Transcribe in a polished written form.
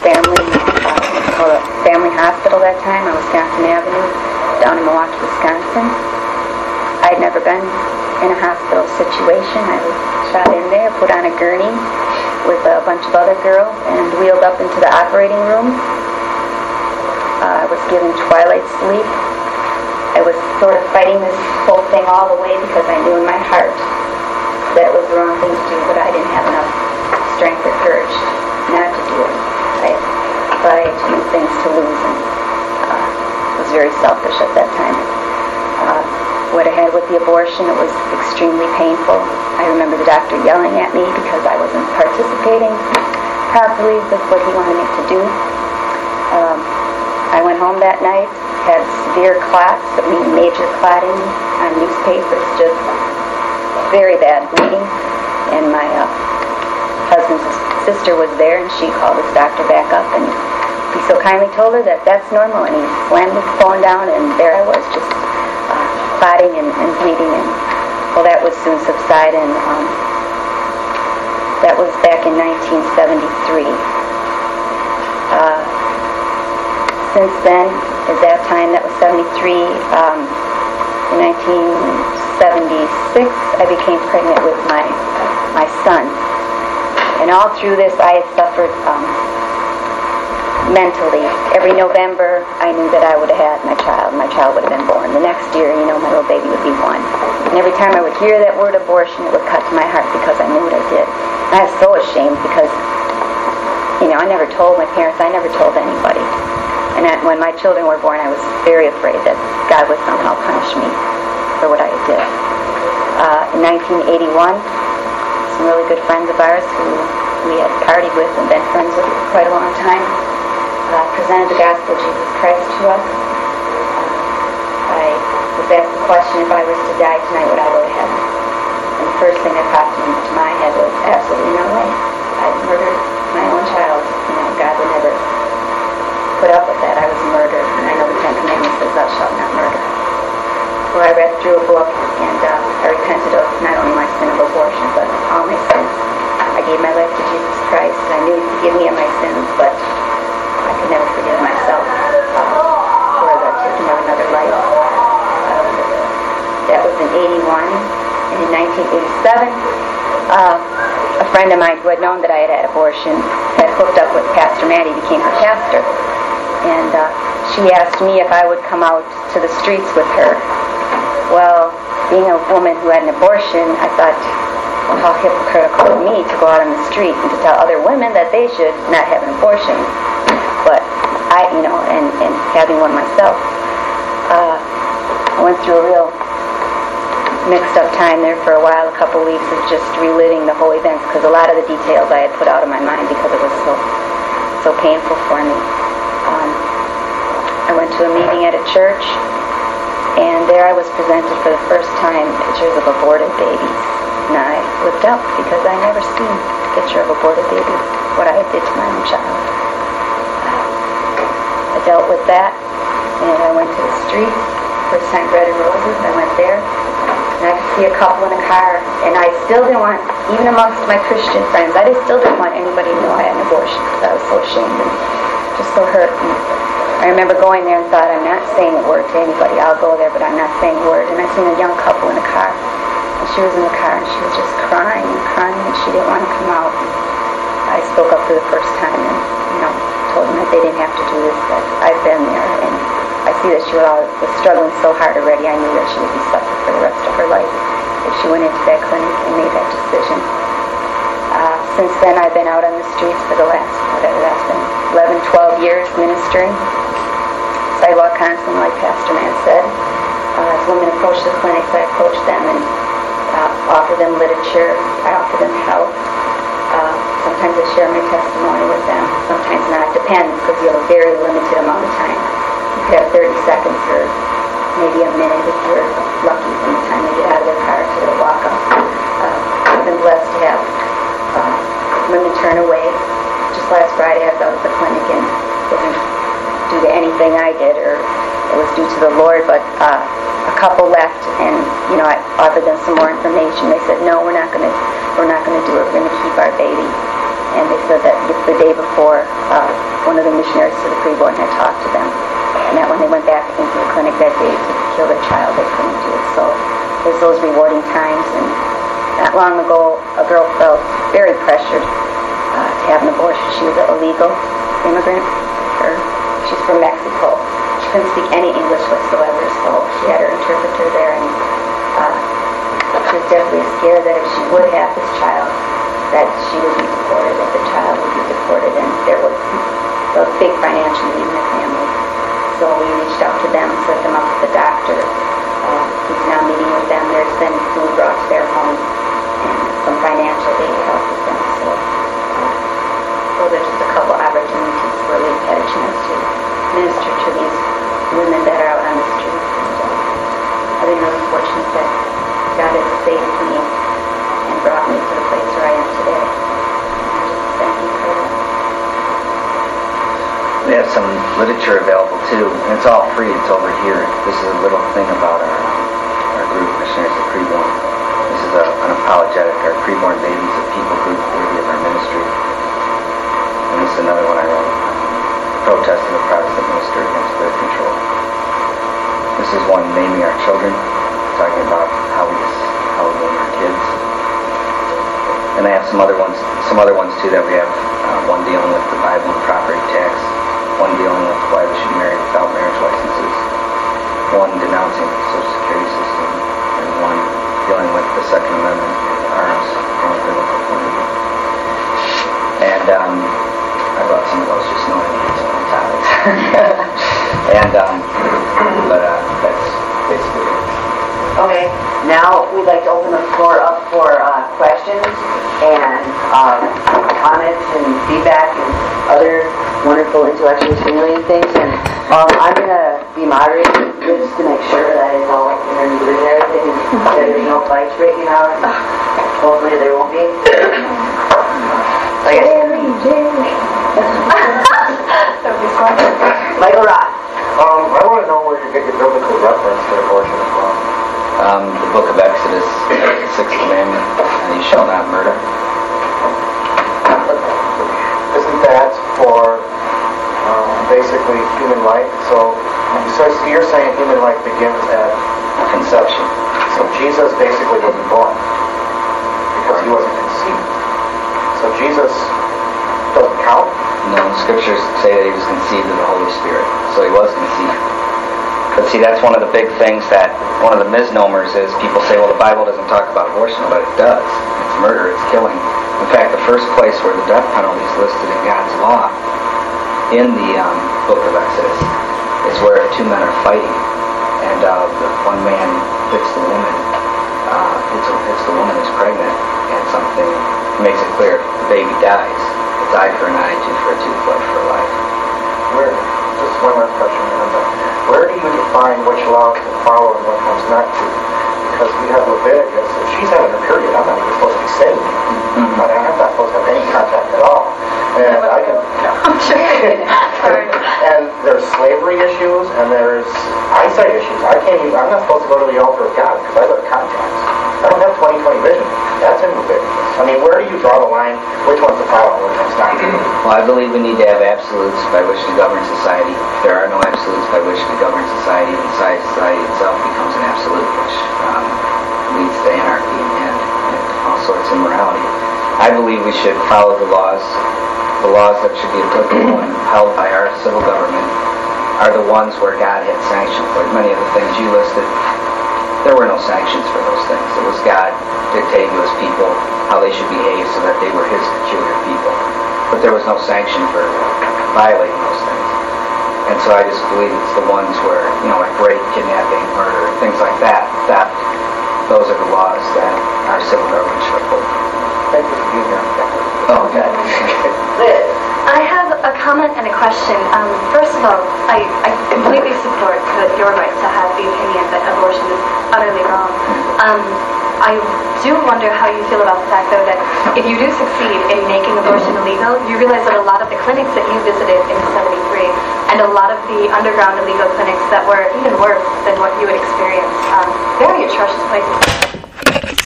called a family hospital that time on Wisconsin Avenue, down in Milwaukee, Wisconsin. I'd never been in a hospital situation. I was shot in there, put on a gurney with a bunch of other girls, and wheeled up into the operating room. I was given twilight sleep. I was sort of fighting this whole thing all the way because I knew in my heart that it was the wrong thing to do, but I didn't have enough strength or courage not to do it. I thought I had too many things to lose, and was very selfish at that time. What I had with the abortion, it was extremely painful. I remember the doctor yelling at me because I wasn't participating properly with what he wanted me to do. I went home that night, had severe clots, I mean major clotting on newspapers, just very bad bleeding. And my husband's sister was there, and she called this doctor back up, and he so kindly told her that that's normal, and he slammed the phone down, and there I was, just clotting and bleeding, and well, that would soon subside, and that was back in 1973. Since then, at that time, that was 73, in 1976, I became pregnant with my son. And all through this, I had suffered mentally. Every November, I knew that I would have had my child. My child would have been born. The next year, my little baby would be one. And every time I would hear that word abortion, it would cut to my heart because I knew what I did. And I was so ashamed because, I never told my parents. I never told anybody. And when my children were born, I was very afraid that God would somehow punish me for what I did. In 1981, some really good friends of ours who we had partied with and been friends with for quite a long time presented the gospel of Jesus Christ to us. I was asked the question, if I was to die tonight, would I go to heaven? And the first thing that popped into my head was, absolutely no way. I'd murdered my own child. God would never put up with that. I was murdered, and I know the Ten Commandments says, thou shalt not murder. Well, I read through a book, and I repented of not only my sin of abortion, but all my sins. I gave my life to Jesus Christ, and I knew He'd forgive me of my sins, but I could never forgive myself for the taking of another life. That was in 81, and in 1987, a friend of mine who had known that I had had abortion had hooked up with Pastor Maddie, became her pastor. And she asked me if I would come out to the streets with her. Well, being a woman who had an abortion, I thought, well, how hypocritical of me to go out on the street and to tell other women that they should not have an abortion. But I, and having one myself, I went through a real mixed up time there for a while, a couple weeks of just reliving the whole events, because a lot of the details I had put out of my mind because it was so painful for me. I went to a meeting at a church, and there I was presented for the first time pictures of aborted babies. And I looked up because I never seen a picture of aborted baby, what I did to my own child. I dealt with that, and I went to the street. First time Bread and Roses, I went there, and I could see a couple in a car, and I still didn't want, even amongst my Christian friends, I still didn't want anybody to know I had an abortion because I was so ashamed and just so hurt. And I remember going there and thought, I'm not saying a word to anybody. I'll go there, but I'm not saying a word. And I seen a young couple in a car, and she was in the car, and she was just crying and crying, and she didn't want to come out. And I spoke up for the first time and, told them that they didn't have to do this, that I've been there, and I see that she was struggling so hard already. I knew that she would be suffering for the rest of her life if she went into that clinic and made that decision. Since then, I've been out on the streets for the last, whatever that's been, 11, 12 years ministering. Sidewalk counseling, like Pastor Mann said. As women approach the clinics, I approach them and offer them literature. I offer them help. Sometimes I share my testimony with them. Sometimes not. It depends, because you have a very limited amount of time. You could have 30 seconds or maybe a minute if you're lucky from the time they get out of their car to their walk-up. I've been blessed to have women turn away. Just last Friday I was out at the clinic, and it wasn't due to anything I did, or it was due to the Lord, but a couple left, and I offered them some more information. They said, no, we're not going to do it. We're going to keep our baby. And they said that the day before, one of the missionaries to the Preborn had talked to them, and that when they went back into the clinic that day to kill their child, they couldn't do it. So there's those rewarding times. And not long ago, a girl felt very pressured to have an abortion. She was an illegal immigrant. She's from Mexico. She couldn't speak any English whatsoever, so she had her interpreter there, and she was definitely scared that if she would have this child, that she would be deported, that the child would be deported, and there was a big financial need in the family. So we reached out to them, set them up with the doctor. He's now meeting with them. There's been food brought to their home and some financial aid to help with them. So those are just a couple opportunities where we've had a chance to minister to these women that are out on the streets. And I've been really fortunate that God has saved me and brought me to the place where I am today. And I just thank you for that. We have some literature available too, and it's all free. It's over here. This is a little thing about our group, Missionaries of Preborn. This is an apologetic, our Preborn Babies of People group worthy of our ministry. And this is another one I wrote, protesting the Protestant minister against birth control. This is one, naming our children, talking about how we name our kids. And I have some other ones too that we have. One dealing with the Bible and property tax. One dealing with why we should marry without marriage licenses. One denouncing the Social Security system. And one dealing with the Second Amendment and arms from a biblical point of view. And I brought some of those just knowing some of the topics. But that's basically it. Okay, now we'd like to open the floor up for questions and comments and feedback and other wonderful intellectually stimulating things. And I'm going to be moderating just to make sure that it's all in and everything, and that there's no fights breaking out. Hopefully there won't be. Michael Roth. I want to know where you get your biblical reference to abortion as well. The book of Exodus, the 6th commandment, and you shall not murder. Isn't that for basically human life? So you're saying human life begins at conception. So Jesus basically wasn't born because he wasn't conceived. So Jesus doesn't count? No, scriptures say that he was conceived of the Holy Spirit. So he was conceived. But see, that's one of the big things that, one of the misnomers is people say, well, the Bible doesn't talk about abortion, but it does. It's murder, it's killing. In fact, the first place where the death penalty is listed in God's law, in the book of Exodus, is where two men are fighting, and one man hits the woman, hits the woman who's pregnant, and something makes it clear the baby dies. It's eye for an eye, tooth for a tooth, blood for life. Just one last question. Where do you define which law to follow and what one's not to? Because we have Leviticus, if she's having her period, I'm not even supposed to be saved. I'm not supposed to have any contact at all. And I can... And there's slavery issues, and there's eyesight issues. I'm not supposed to go to the altar of God because I got contacts. I don't have 20/20 vision. That's in Leviticus. I mean, where do you draw the line? Which one's to follow and which one's not? Well, I believe we need to have absolutes by which to govern society. If there are no absolutes by which to govern society, then society itself becomes an absolute, which leads to anarchy and all sorts of immorality. I believe we should follow the laws. The laws that should be applicable and held by our civil government are the ones where God had sanctioned for it. Many of the things you listed, there were no sanctions for those things. It was God dictating to his people how they should behave so that they were his peculiar people. But there was no sanction for violating those things. And so I just believe it's the ones where, like rape, kidnapping, murder, things like that, theft, those are the laws that our civil government should uphold. Thank you for being here. Oh, okay. I have a comment and a question. First of all, I completely support your right to have the opinion that abortion is utterly wrong. I do wonder how you feel about the fact, though, that if you do succeed in making abortion illegal, you realize that a lot of the clinics that you visited in 73 and a lot of the underground illegal clinics that were even worse than what you would experience, very atrocious places.